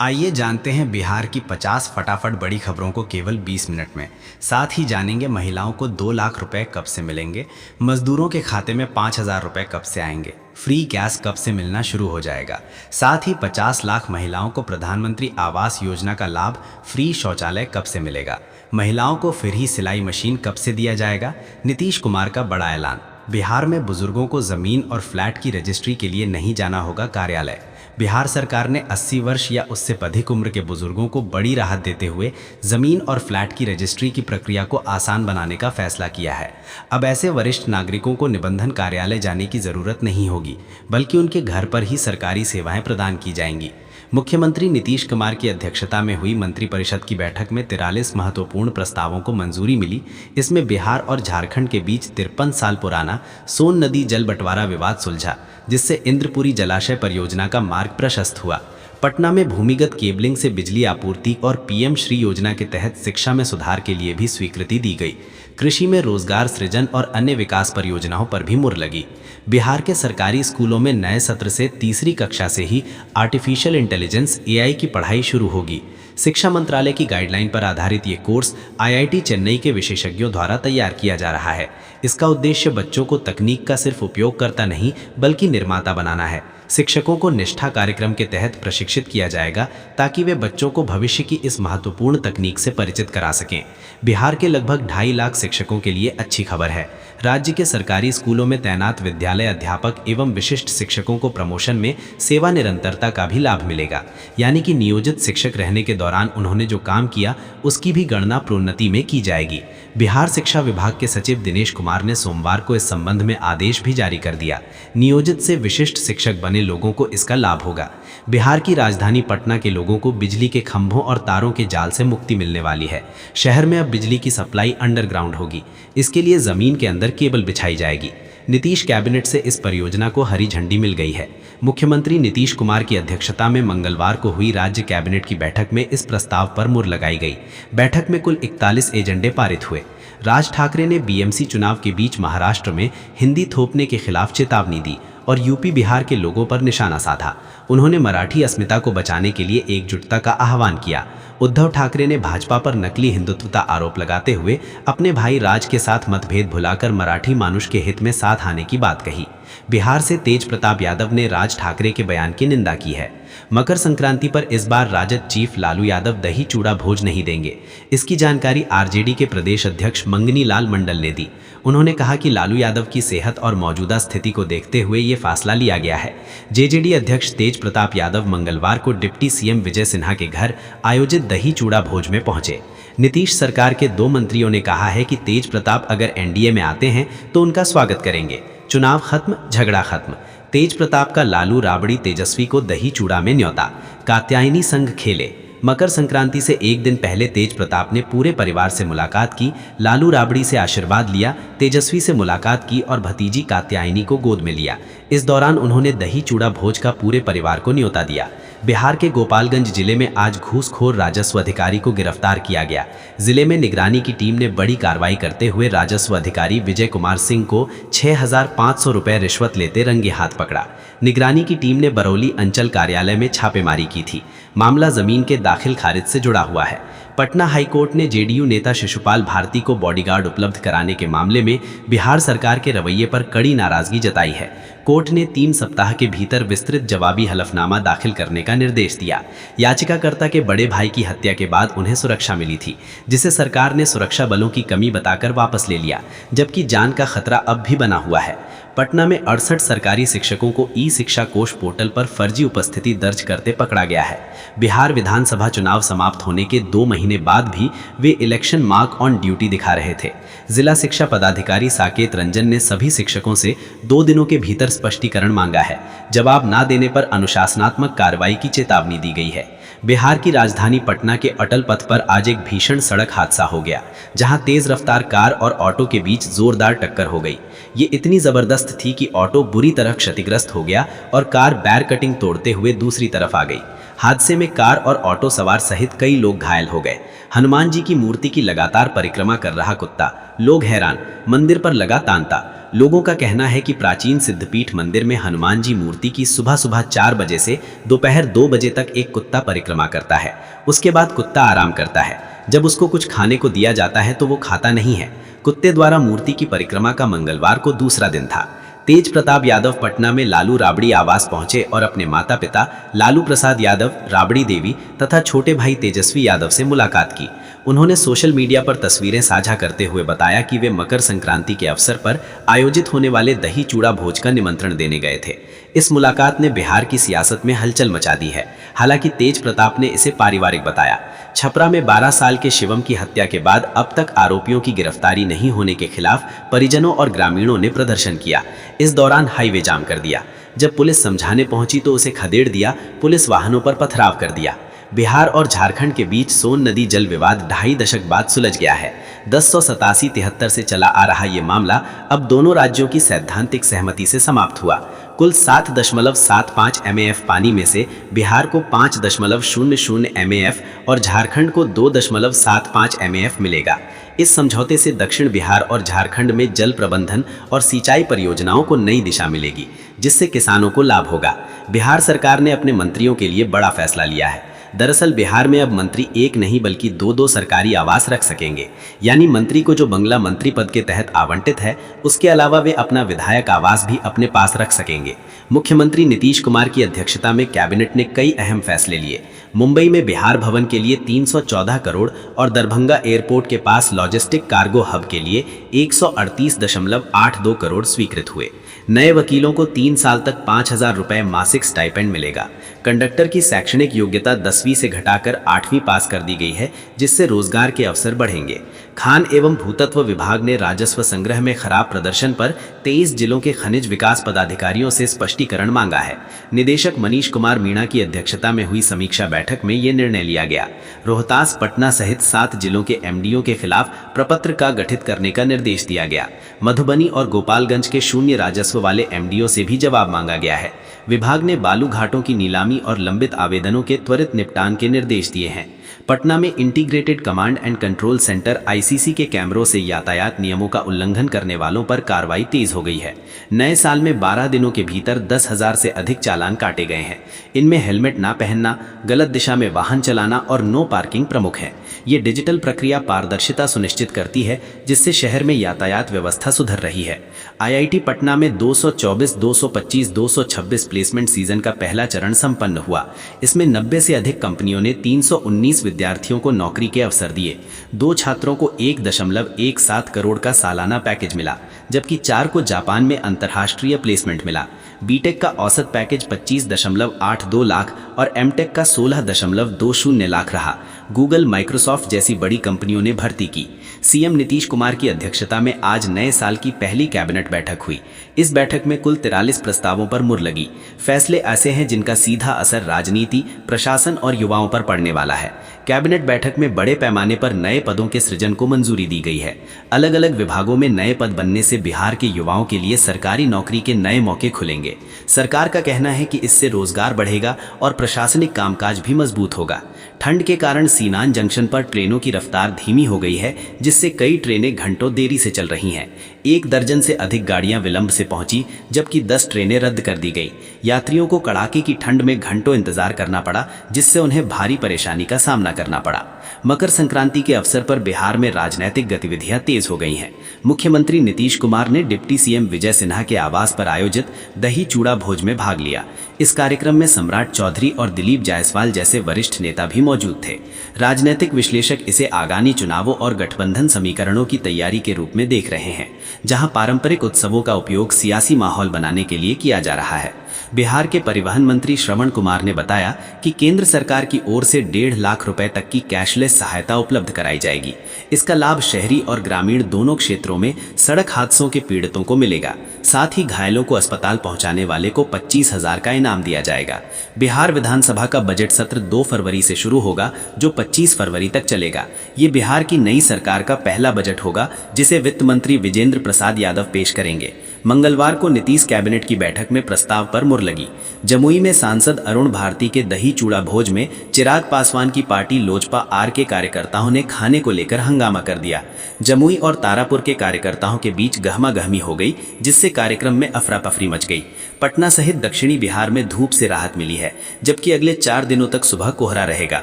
आइए जानते हैं बिहार की 50 फटाफट बड़ी खबरों को केवल 20 मिनट में। साथ ही जानेंगे महिलाओं को 2 लाख रुपए कब से मिलेंगे, मजदूरों के खाते में 5,000 रुपए कब से आएंगे, फ्री गैस कब से मिलना शुरू हो जाएगा। साथ ही 50 लाख महिलाओं को प्रधानमंत्री आवास योजना का लाभ, फ्री शौचालय कब से मिलेगा, महिलाओं को फ्री सिलाई मशीन कब से दिया जाएगा। नीतीश कुमार का बड़ा ऐलान, बिहार में बुजुर्गों को जमीन और फ्लैट की रजिस्ट्री के लिए नहीं जाना होगा कार्यालय। बिहार सरकार ने 80 वर्ष या उससे अधिक उम्र के बुजुर्गों को बड़ी राहत देते हुए जमीन और फ्लैट की रजिस्ट्री की प्रक्रिया को आसान बनाने का फैसला किया है। अब ऐसे वरिष्ठ नागरिकों को निबंधन कार्यालय जाने की जरूरत नहीं होगी, बल्कि उनके घर पर ही सरकारी सेवाएं प्रदान की जाएंगी। मुख्यमंत्री नीतीश कुमार की अध्यक्षता में हुई मंत्रिपरिषद की बैठक में 43 महत्वपूर्ण प्रस्तावों को मंजूरी मिली। इसमें बिहार और झारखंड के बीच 53 साल पुराना सोन नदी जल बंटवारा विवाद सुलझा, जिससे इंद्रपुरी जलाशय परियोजना का मार्ग प्रशस्त हुआ। पटना में भूमिगत केबलिंग से बिजली आपूर्ति और पीएम श्री योजना के तहत शिक्षा में सुधार के लिए भी स्वीकृति दी गई। कृषि में रोजगार सृजन और अन्य विकास परियोजनाओं पर भी मुहर लगी। बिहार के सरकारी स्कूलों में नए सत्र से तीसरी कक्षा से ही आर्टिफिशियल इंटेलिजेंस एआई की पढ़ाई शुरू होगी। शिक्षा मंत्रालय की गाइडलाइन पर आधारित ये कोर्स आईआईटी चेन्नई के विशेषज्ञों द्वारा तैयार किया जा रहा है। इसका उद्देश्य बच्चों को तकनीक का सिर्फ उपयोगकर्ता नहीं, बल्कि निर्माता बनाना है। शिक्षकों को निष्ठा कार्यक्रम के तहत प्रशिक्षित किया जाएगा, ताकि वे बच्चों को भविष्य की इस महत्वपूर्ण तकनीक से परिचित करा सकें। बिहार के लगभग 2.5 लाख शिक्षकों के लिए अच्छी खबर है। राज्य के सरकारी स्कूलों में तैनात विद्यालय अध्यापक एवं विशिष्ट शिक्षकों को प्रमोशन में सेवा निरंतरता का भी लाभ मिलेगा, यानी कि नियोजित शिक्षक रहने के दौरान उन्होंने जो काम किया उसकी भी गणना प्रोन्नति में की जाएगी। बिहार शिक्षा विभाग के सचिव दिनेश कुमार ने सोमवार को इस संबंध में आदेश भी जारी कर दिया। नियोजित से विशिष्ट शिक्षक बने लोगों को इसका लाभ होगा। बिहार की राजधानी पटना के लोगों को बिजली के खंभों और तारों के जाल से मुक्ति मिलने वाली है। शहर में अब बिजली की सप्लाई अंडरग्राउंड होगी। इसके लिए जमीन के अंदर केबल बिछाई जाएगी। नीतीश कैबिनेट से इस परियोजना को हरी झंडी मिल गई है। मुख्यमंत्री नीतीश कुमार की अध्यक्षता में मंगलवार को हुई राज्य कैबिनेट की बैठक में इस प्रस्ताव पर मुहर लगाई गई। बैठक में कुल 41 एजेंडे पारित हुए। राज ठाकरे ने बीएमसी चुनाव के बीच महाराष्ट्र में हिंदी थोपने के खिलाफ चेतावनी दी और यूपी बिहार के लोगों पर निशाना साधा। उन्होंने मराठी अस्मिता को बचाने के लिए एकजुटता का आह्वान किया। उद्धव ठाकरे ने भाजपा पर नकली हिंदुत्वता आरोप लगाते हुए अपने भाई राज के साथ मतभेद भुलाकर मराठी मानुष के हित में साथ आने की बात कही। बिहार से तेज प्रताप यादव ने राज ठाकरे के बयान की निंदा की है। मकर संक्रांति पर इस बार राजद चीफ लालू यादव दही चूड़ा भोज नहीं देंगे। इसकी जानकारी आरजेडी के प्रदेश अध्यक्ष मंगनी लाल मंडल ने दी। उन्होंने कहा कि लालू यादव की सेहत और मौजूदा स्थिति को देखते हुए ये फैसला लिया गया है। जेजेडी अध्यक्ष तेज प्रताप यादव मंगलवार को डिप्टी सीएम विजय सिन्हा के घर आयोजित दही चूड़ा भोज में पहुंचे। नीतीश सरकार के 2 मंत्रियों ने कहा है कि तेज प्रताप अगर एनडीए में आते हैं तो उनका स्वागत करेंगे। चुनाव खत्म, झगड़ा खत्म। तेज प्रताप का लालू राबड़ी तेजस्वी को दही चूड़ा में न्योता। कात्यायनी संघ खेले। मकर संक्रांति से एक दिन पहले तेज प्रताप ने पूरे परिवार से मुलाकात की, लालू राबड़ी से आशीर्वाद लिया, तेजस्वी से मुलाकात की और भतीजी कात्यायनी को गोद में लिया। इस दौरान उन्होंने दही चूड़ा भोज का पूरे परिवार को न्योता दिया। बिहार के गोपालगंज जिले में आज घूसखोर राजस्व अधिकारी को गिरफ्तार किया गया। जिले में निगरानी की टीम ने बड़ी कार्रवाई करते हुए राजस्व अधिकारी विजय कुमार सिंह को 6,500 रुपये रिश्वत लेते रंगे हाथ पकड़ा। निगरानी की टीम ने बरौली अंचल कार्यालय में छापेमारी की थी। मामला जमीन के दाखिल खारिज से जुड़ा हुआ है। पटना हाईकोर्ट ने जेडीयू नेता शिशुपाल भारती को बॉडीगार्ड उपलब्ध कराने के मामले में बिहार सरकार के रवैये पर कड़ी नाराजगी जताई है। कोर्ट ने 3 सप्ताह के भीतर विस्तृत जवाबी हलफनामा दाखिल करने का निर्देश दिया। याचिकाकर्ता के बड़े भाई की हत्या के बाद उन्हें सुरक्षा मिली थी, जिसे सरकार ने सुरक्षा बलों की कमी बताकर वापस ले लिया, जबकि जान का खतरा अब भी बना हुआ है। पटना में 68 सरकारी शिक्षकों को ई शिक्षा कोष पोर्टल पर फर्जी उपस्थिति दर्ज करते पकड़ा गया है। बिहार विधानसभा चुनाव समाप्त होने के 2 महीने बाद भी वे इलेक्शन मार्क ऑन ड्यूटी दिखा रहे थे। जिला शिक्षा पदाधिकारी साकेत रंजन ने सभी शिक्षकों से 2 दिनों के भीतर स्पष्टीकरण मांगा है। जवाब न देने पर अनुशासनात्मक कार्रवाई की चेतावनी दी गई है। बिहार की राजधानी पटना के अटल पथ पर आज एक भीषण सड़क हादसा हो गया, जहां तेज रफ्तार कार और ऑटो के बीच जोरदार टक्कर हो गई। ये इतनी जबरदस्त थी कि ऑटो बुरी तरह क्षतिग्रस्त हो गया और कार बैर कटिंग तोड़ते हुए दूसरी तरफ आ गई। हादसे में कार और ऑटो सवार सहित कई लोग घायल हो गए। हनुमान जी की मूर्ति की लगातार परिक्रमा कर रहा कुत्ता, लोग हैरान, मंदिर पर लगा तांता। लोगों का कहना है कि प्राचीन सिद्धपीठ मंदिर में हनुमान जी मूर्ति की सुबह सुबह 4 बजे से दोपहर 2 बजे तक एक कुत्ता परिक्रमा करता है। उसके बाद कुत्ता आराम करता है। जब उसको कुछ खाने को दिया जाता है तो वो खाता नहीं है। कुत्ते द्वारा मूर्ति की परिक्रमा का मंगलवार को दूसरा दिन था। तेज प्रताप यादव पटना में लालू राबड़ी आवास पहुंचे और अपने माता पिता लालू प्रसाद यादव, राबड़ी देवी तथा छोटे भाई तेजस्वी यादव से मुलाकात की। उन्होंने सोशल मीडिया पर तस्वीरें साझा करते हुए बताया कि वे मकर संक्रांति के अवसर पर आयोजित होने वाले दही चूड़ा भोज का निमंत्रण देने गए थे। इस मुलाकात ने बिहार की सियासत में हलचल मचा दी है। हालांकि तेज प्रताप ने इसे पारिवारिक बताया। छपरा में 12 साल के शिवम की हत्या के बाद अब तक आरोपियों की गिरफ्तारी नहीं होने के खिलाफ परिजनों और ग्रामीणों ने प्रदर्शन किया। इस दौरान हाईवे जाम कर दिया। जब पुलिस समझाने पहुंची तो उसे खदेड़ दिया। पुलिस वाहनों पर पथराव कर दिया। बिहार और झारखंड के बीच सोन नदी जल विवाद 2.5 दशक बाद सुलझ गया है। 1087-73 से चला आ रहा ये मामला अब दोनों राज्यों की सैद्धांतिक सहमति से समाप्त हुआ। कुल 7.75 MAF पानी में से बिहार को 5.00 MAF और झारखंड को 2.75 MAF मिलेगा। इस समझौते से दक्षिण बिहार और झारखंड में जल प्रबंधन और सिंचाई परियोजनाओं को नई दिशा मिलेगी, जिससे किसानों को लाभ होगा। बिहार सरकार ने अपने मंत्रियों के लिए बड़ा फैसला लिया है। दरअसल बिहार में अब मंत्री एक नहीं बल्कि 2-2 सरकारी आवास रख सकेंगे। यानी मंत्री को जो बंगला मंत्री पद के तहत आवंटित है, उसके अलावा वे अपना विधायक आवास भी अपने पास रख सकेंगे। मुख्यमंत्री नीतीश कुमार की अध्यक्षता में कैबिनेट ने कई अहम फैसले लिए। मुंबई में बिहार भवन के लिए 314 करोड़ और दरभंगा एयरपोर्ट के पास लॉजिस्टिक कार्गो हब के लिए 138.82 करोड़ स्वीकृत हुए। नए वकीलों को 3 साल तक 5,000 रुपए मासिक स्टाइपेंड मिलेगा। कंडक्टर की शैक्षणिक योग्यता 10वीं से घटाकर 8वीं पास कर दी गई है, जिससे रोजगार के अवसर बढ़ेंगे। खान एवं भूतत्व विभाग ने राजस्व संग्रह में खराब प्रदर्शन पर 23 जिलों के खनिज विकास पदाधिकारियों से स्पष्टीकरण मांगा है। निदेशक मनीष कुमार मीणा की अध्यक्षता में हुई समीक्षा बैठक में ये निर्णय लिया गया। रोहतास, पटना सहित 7 जिलों के MDO के खिलाफ प्रपत्र का गठित करने का निर्देश दिया गया। मधुबनी और गोपालगंज के शून्य राजस्व वाले MDO से भी जवाब मांगा गया है। विभाग ने बालू घाटों की नीलामी और लंबित आवेदनों के त्वरित निपटान के निर्देश दिए हैं। पटना में integrated command and control centre ICC के कैमरों से यातायात नियमों का उल्लंघन करने वालों पर कार्रवाई तेज हो गई है। नए साल में 12 दिनों के भीतर 10,000 से अधिक चालान काटे गए हैं। इनमें हेलमेट ना पहनना, गलत दिशा में वाहन चलाना और नो पार्किंग प्रमुख है। ये डिजिटल प्रक्रिया पारदर्शिता सुनिश्चित करती है, जिससे शहर में यातायात व्यवस्था सुधर रही है। IIT पटना में 224, 225, 226 प्लेसमेंट सीजन का पहला चरण संपन्न हुआ। इसमें 90 से अधिक कंपनियों ने 319 विद्यार्थियों को नौकरी के अवसर दिए। 2 छात्रों को 1.17 करोड़ का सालाना पैकेज मिला, जबकि 4 को जापान में अंतर्राष्ट्रीय प्लेसमेंट मिला। बीटेक का औसत पैकेज 25.82 लाख और एमटेक का 16.20 लाख रहा। गूगल, माइक्रोसॉफ्ट जैसी बड़ी कंपनियों ने भर्ती की। सीएम नीतीश कुमार की अध्यक्षता में आज नए साल की पहली कैबिनेट बैठक हुई। इस बैठक में कुल 43 प्रस्तावों पर मुहर लगी। फैसले ऐसे हैं जिनका सीधा असर राजनीति, प्रशासन और युवाओं पर पड़ने वाला है। कैबिनेट बैठक में बड़े पैमाने पर नए पदों के सृजन को मंजूरी दी गई है। अलग अलग विभागों में नए पद बनने से बिहार के युवाओं के लिए सरकारी नौकरी के नए मौके खुलेंगे। सरकार का कहना है कि इससे रोजगार बढ़ेगा और प्रशासनिक कामकाज भी मजबूत होगा। ठंड के कारण सीनान जंक्शन पर ट्रेनों की रफ्तार धीमी हो गई है, जिससे कई ट्रेनें घंटों देरी से चल रही हैं। 1 दर्जन से अधिक गाड़ियां विलंब से पहुंची, जबकि 10 ट्रेनें रद्द कर दी गई। यात्रियों को कड़ाके की ठंड में घंटों इंतजार करना पड़ा, जिससे उन्हें भारी परेशानी का सामना करना पड़ा। मकर संक्रांति के अवसर पर बिहार में राजनीतिक गतिविधियां तेज हो गई हैं। मुख्यमंत्री नीतीश कुमार ने डिप्टी सीएम विजय सिन्हा के आवास पर आयोजित दही चूड़ा भोज में भाग लिया। इस कार्यक्रम में सम्राट चौधरी और दिलीप जायसवाल जैसे वरिष्ठ नेता भी मौजूद थे। राजनीतिक विश्लेषक इसे आगामी चुनावों और गठबंधन समीकरणों की तैयारी के रूप में देख रहे हैं, जहां पारंपरिक उत्सवों का उपयोग सियासी माहौल बनाने के लिए किया जा रहा है। बिहार के परिवहन मंत्री श्रवण कुमार ने बताया कि केंद्र सरकार की ओर से 1.5 लाख रुपए तक की कैशलेस सहायता उपलब्ध कराई जाएगी। इसका लाभ शहरी और ग्रामीण दोनों क्षेत्रों में सड़क हादसों के पीड़ितों को मिलेगा। साथ ही घायलों को अस्पताल पहुंचाने वाले को 25,000 का इनाम दिया जाएगा। बिहार विधानसभा का बजट सत्र 2 फरवरी से शुरू होगा, जो 25 फरवरी तक चलेगा। ये बिहार की नई सरकार का पहला बजट होगा, जिसे वित्त मंत्री विजेंद्र प्रसाद यादव पेश करेंगे। मंगलवार को नीतीश कैबिनेट की बैठक में प्रस्ताव पर मुहर लगी। जमुई में सांसद अरुण भारती के दही चूड़ा भोज में चिराग पासवान की पार्टी लोजपा आर के कार्यकर्ताओं ने खाने को लेकर हंगामा कर दिया। जमुई और तारापुर के कार्यकर्ताओं के बीच गहमागहमी हो गई, जिससे कार्यक्रम में अफरा तफरी मच गई। पटना सहित दक्षिणी बिहार में धूप से राहत मिली है, जबकि अगले 4 दिनों तक सुबह कोहरा रहेगा।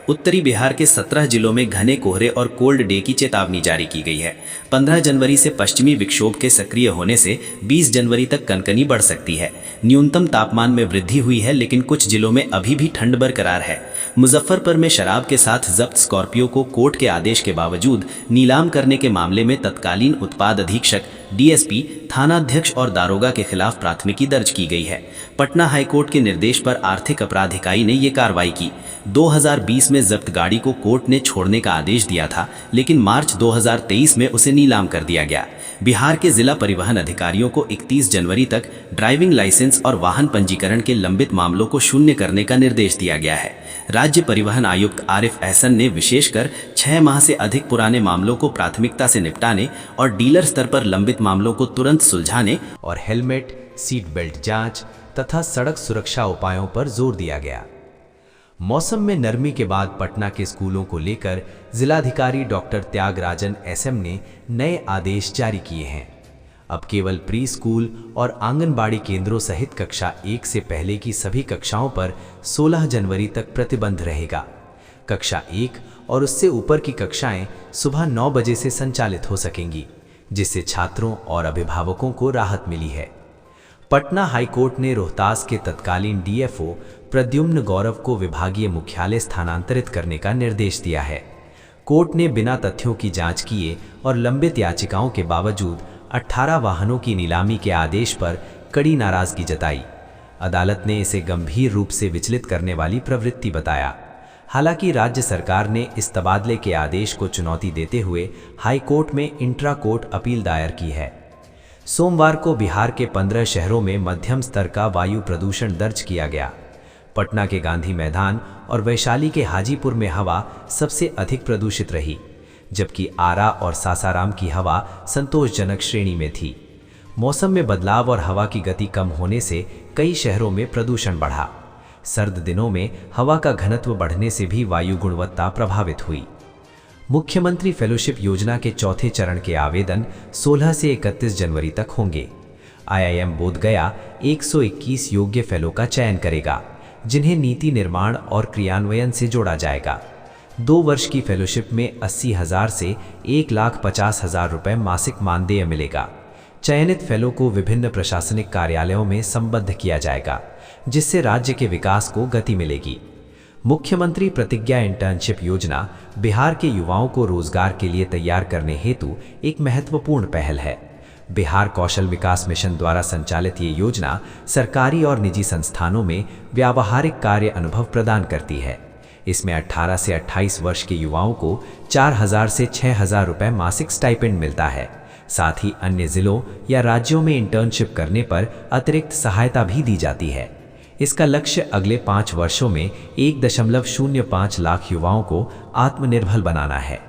उत्तरी बिहार के 17 जिलों में घने कोहरे और कोल्ड डे की चेतावनी जारी की गई है। 15 जनवरी से पश्चिमी विक्षोभ के सक्रिय होने से 20 जनवरी तक कनकनी बढ़ सकती है। न्यूनतम तापमान में वृद्धि हुई है, लेकिन कुछ जिलों में अभी भी ठंड बरकरार है। मुजफ्फरपुर में शराब के साथ जब्त स्कॉर्पियो को कोर्ट के आदेश के बावजूद नीलाम करने के मामले में तत्कालीन उत्पाद अधीक्षक, डीएसपी, थानाध्यक्ष और दारोगा के खिलाफ प्राथमिकी दर्ज की गई है। पटना हाईकोर्ट के निर्देश पर आर्थिक अपराध इकाई ने ये कार्रवाई की। 2020 में जब्त गाड़ी को कोर्ट ने छोड़ने का आदेश दिया था, लेकिन मार्च 2023 में उसे नीलाम कर दिया गया। बिहार के जिला परिवहन अधिकारियों को 31 जनवरी तक ड्राइविंग लाइसेंस और वाहन पंजीकरण के लंबित मामलों को शून्य करने का निर्देश दिया गया है। राज्य परिवहन आयुक्त आरिफ अहसन ने विशेषकर 6 माह से अधिक पुराने मामलों को प्राथमिकता से निपटाने और डीलर स्तर पर लंबित मामलों को तुरंत सुलझाने और हेलमेट, सीट बेल्ट जांच तथा सड़क सुरक्षा उपायों पर जोर दिया गया। मौसम में नरमी के बाद पटना के स्कूलों को लेकर जिलाधिकारी डॉक्टर त्यागराजन एसएम ने नए आदेश जारी किए हैं। अब केवल प्री स्कूल और आंगनबाड़ी केंद्रों सहित कक्षा 1 से पहले की सभी कक्षाओं पर 16 जनवरी तक प्रतिबंध रहेगा। कक्षा 1 और उससे ऊपर की कक्षाएं सुबह 9 बजे से संचालित हो सकेंगी, जिससे छात्रों और अभिभावकों को राहत मिली है। पटना हाईकोर्ट ने रोहतास के तत्कालीन डीएफओ प्रद्युम्न गौरव को विभागीय मुख्यालय स्थानांतरित करने का निर्देश दिया है। कोर्ट ने बिना तथ्यों की जांच किए और लंबित याचिकाओं के बावजूद 18 वाहनों की नीलामी के आदेश पर कड़ी नाराजगी जताई। अदालत ने इसे गंभीर रूप से विचलित करने वाली प्रवृत्ति बताया। हालांकि राज्य सरकार ने इस तबादले के आदेश को चुनौती देते हुए हाईकोर्ट में इंट्रा कोर्ट अपील दायर की है। सोमवार को बिहार के 15 शहरों में मध्यम स्तर का वायु प्रदूषण दर्ज किया गया। पटना के गांधी मैदान और वैशाली के हाजीपुर में हवा सबसे अधिक प्रदूषित रही, जबकि आरा और सासाराम की हवा संतोषजनक श्रेणी में थी। मौसम में बदलाव और हवा की गति कम होने से कई शहरों में प्रदूषण बढ़ा। सर्द दिनों में हवा का घनत्व बढ़ने से भी वायु गुणवत्ता प्रभावित हुई। मुख्यमंत्री फेलोशिप योजना के चौथे चरण के आवेदन 16 से 31 जनवरी तक होंगे। आईआईएम बोधगया 121 योग्य फेलो का चयन करेगा, जिन्हें नीति निर्माण और क्रियान्वयन से जोड़ा जाएगा। 2 वर्ष की फेलोशिप में 80,000 से 1,50,000 रुपये मासिक मानदेय मिलेगा। चयनित फेलो को विभिन्न प्रशासनिक कार्यालयों में संबद्ध किया जाएगा, जिससे राज्य के विकास को गति मिलेगी। मुख्यमंत्री प्रतिज्ञा इंटर्नशिप योजना बिहार के युवाओं को रोजगार के लिए तैयार करने हेतु एक महत्वपूर्ण पहल है। बिहार कौशल विकास मिशन द्वारा संचालित ये योजना सरकारी और निजी संस्थानों में व्यावहारिक कार्य अनुभव प्रदान करती है। इसमें 18 से 28 वर्ष के युवाओं को 4,000 से 6,000 रुपये मासिक स्टाइपेंड मिलता है। साथ ही अन्य जिलों या राज्यों में इंटर्नशिप करने पर अतिरिक्त सहायता भी दी जाती है। इसका लक्ष्य अगले 5 वर्षों में 1.05 लाख युवाओं को आत्मनिर्भर बनाना है।